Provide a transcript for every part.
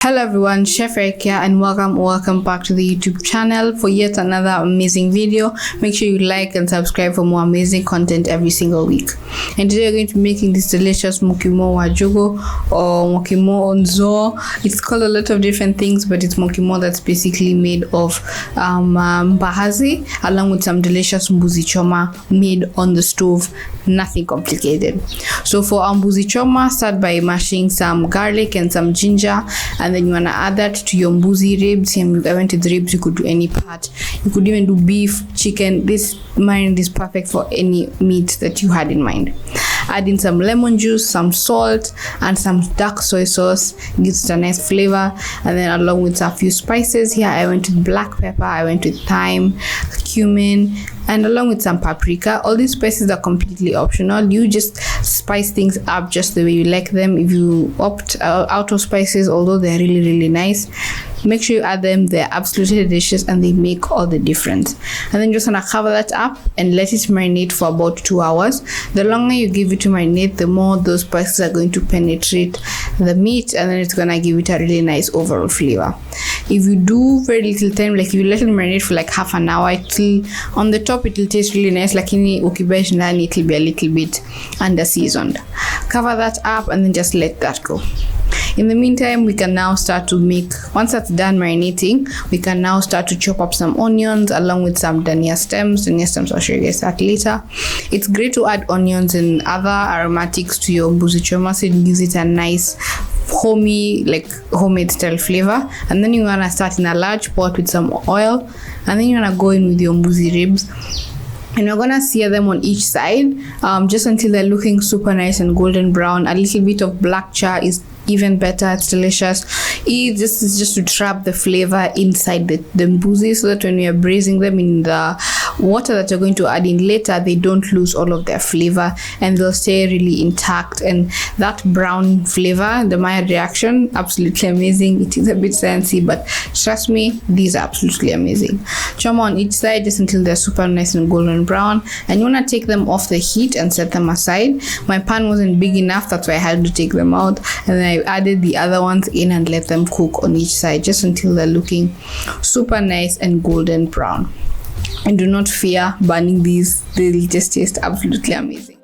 Hello everyone, Chef Eric here and welcome back to the YouTube channel for yet another amazing video. Make sure you like and subscribe for more amazing content every single week. And today we're going to be making this delicious Mukimo Njugu or Mukimo Nzo. It's called a lot of different things, but it's Mukimo that's basically made of mbaazi along with some delicious Mbuzi Choma made on the stove. Nothing complicated. So for Mbuzi Choma, start by mashing some garlic and some ginger, and then you want to add that to your Mbuzi Ribs. And I went with ribs, you could do any part. You could even do beef, chicken. This marinade is perfect for any meat that you had in mind. Add in some lemon juice, some salt, and some dark soy sauce. It gives it a nice flavor. And then along with a few spices here, I went with black pepper, I went with thyme, cumin, and along with some paprika. All these spices are completely optional. You just spice things up just the way you like them. If you opt out of spices, although they're really nice, make sure you add them. They're absolutely delicious and they make all the difference. And then just gonna cover that up and let it marinate for about 2 hours. The longer you give it to marinate, the more those spices are going to penetrate the meat, and then it's gonna give it a really nice overall flavor. If you do very little time, like if you let it marinate for like half an hour, on the top it will taste really nice, like any ukibash ndani it will be a little bit under seasoned. Cover that up and then just let that go. In the meantime, we can now start to make, once that's done marinating, we can now start to chop up some onions along with some Dania stems. Dania stems, I'll show you guys that later. It's great to add onions and other aromatics to your Mbuzi Choma, so it gives it a nice homemade style flavor. And then you want to start in a large pot with some oil, and then you want to go in with your Mbuzi Ribs. And we're gonna sear them on each side just until they're looking super nice and golden brown. A little bit of black char is even better. It's delicious. This is just to trap the flavor inside the mbuzi, so that when we are braising them in the water that you're going to add in later, they don't lose all of their flavor and they'll stay really intact. And that brown flavor, the Maya reaction, absolutely amazing. It is a bit fancy, but trust me, these are absolutely amazing. Choma on each side just until they're super nice and golden brown, and you want to take them off the heat and set them aside. My pan wasn't big enough, that's why I had to take them out, and then I added the other ones in and let them cook on each side just until they're looking super nice and golden brown. And do not fear burning these, they'll just taste absolutely amazing.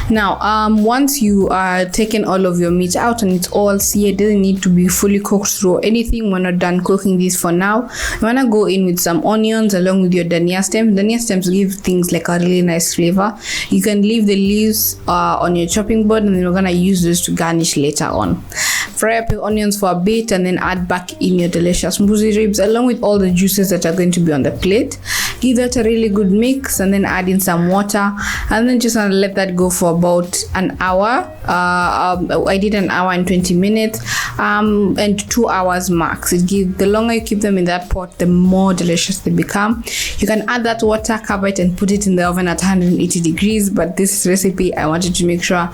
Now, once you are taking all of your meat out and it's all seared, it doesn't need to be fully cooked through anything. We're not done cooking these for now. You want to go in with some onions along with your Dania stems. Dania stems give things like a really nice flavor. You can leave the leaves on your chopping board, and then we're going to use those to garnish later on. Fry up your onions for a bit and then add back in your delicious Mbuzi Ribs along with all the juices that are going to be on the plate. Give that a really good mix and then add in some water, and then just let that go for about an hour. I did an hour and 20 minutes and 2 hours max. The longer you keep them in that pot, the more delicious they become. You can add that water, cover it, and put it in the oven at 180 degrees. But this recipe, I wanted to make sure.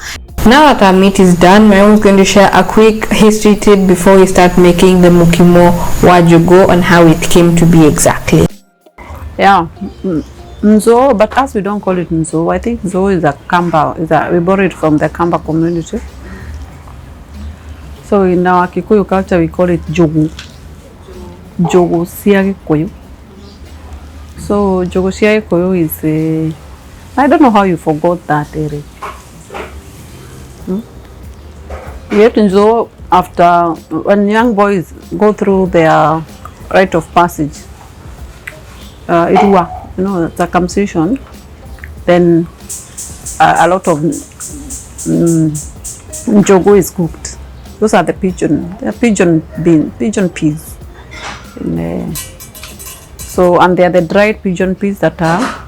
Now that our meat is done, I'm going to share a quick history tip before we start making the Mukimo Njugu on how it came to be exactly. Yeah, Nzo, but as we don't call it Nzo, I think Nzo is a Kamba. We borrowed from the Kamba community. So in our Kikuyu culture, we call it Njugu. Njugu siya Kikuyu. So Njugu siya Kikuyu is I don't know how you forgot that, Eric. We have to Nzo after when young boys go through their rite of passage. Circumcision, then a lot of Njugu is cooked. Those are the pigeon peas. And they are the dried pigeon peas that are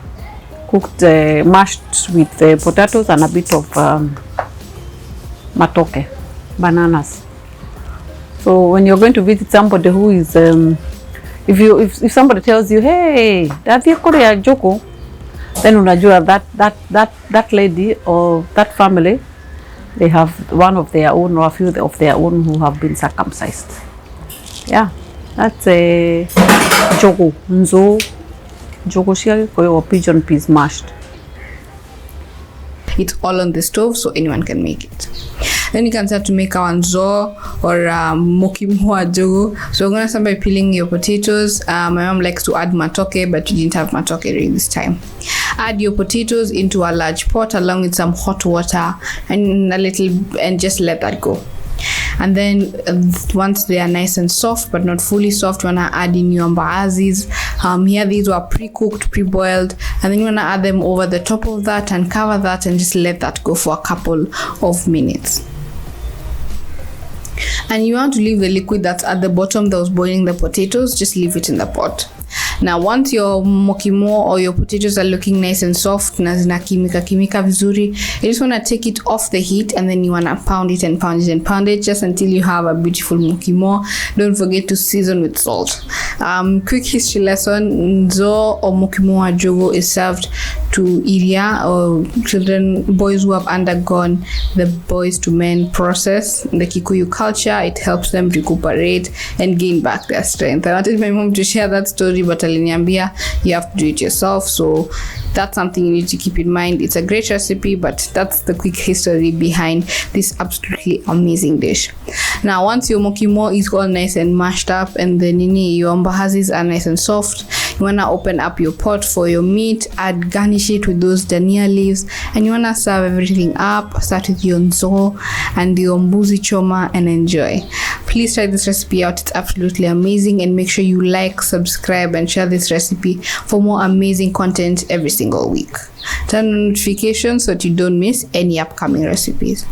cooked, mashed with potatoes and a bit of Matoke, bananas. So when you're going to visit somebody who is if somebody tells you, hey, that you call a Njugu, then unajua that lady or that family, they have one of their own or a few of their own who have been circumcised. Yeah, that's a Njugu, Nzo, Njugu or pigeon peas mashed. it's all on the stove, so anyone can make it. Then you can start to make our nzo or Mukimo Njugu. So we're gonna start by peeling your potatoes. My mom likes to add matoke, but we didn't have matoke during this time. Add your potatoes into a large pot along with some hot water and just let that go. And then once they are nice and soft but not fully soft, you wanna add in your mbazis. Here these were pre-cooked, pre-boiled, and then you wanna add them over the top of that and cover that and just let that go for a couple of minutes. And you want to leave the liquid that's at the bottom that was boiling the potatoes, just leave it in the pot. Now once your mukimo or your potatoes are looking nice and soft na zinakimika vizuri, you just want to take it off the heat and then you want to pound it and pound it and pound it just until you have a beautiful mukimo. Don't forget to season with salt. Quick history lesson: nzo or Mukimo Njugu is served to Iria or children, boys who have undergone the boys to men process. In the Kikuyu culture, it helps them recuperate and gain back their strength. I wanted my mom to share that story, but aliniambia you have to do it yourself, so that's something you need to keep in mind. It's a great recipe, but that's the quick history behind this absolutely amazing dish. Now once your mukimo is all nice and mashed up and the your mbahazis are nice and soft, you want to open up your pot for your meat, garnish it with those Dania leaves, and you want to serve everything up. Start with your nzo and your Mbuzi Choma and enjoy. Please try this recipe out, it's absolutely amazing, and make sure you like, subscribe and share this recipe for more amazing content every single week. Turn on notifications so that you don't miss any upcoming recipes.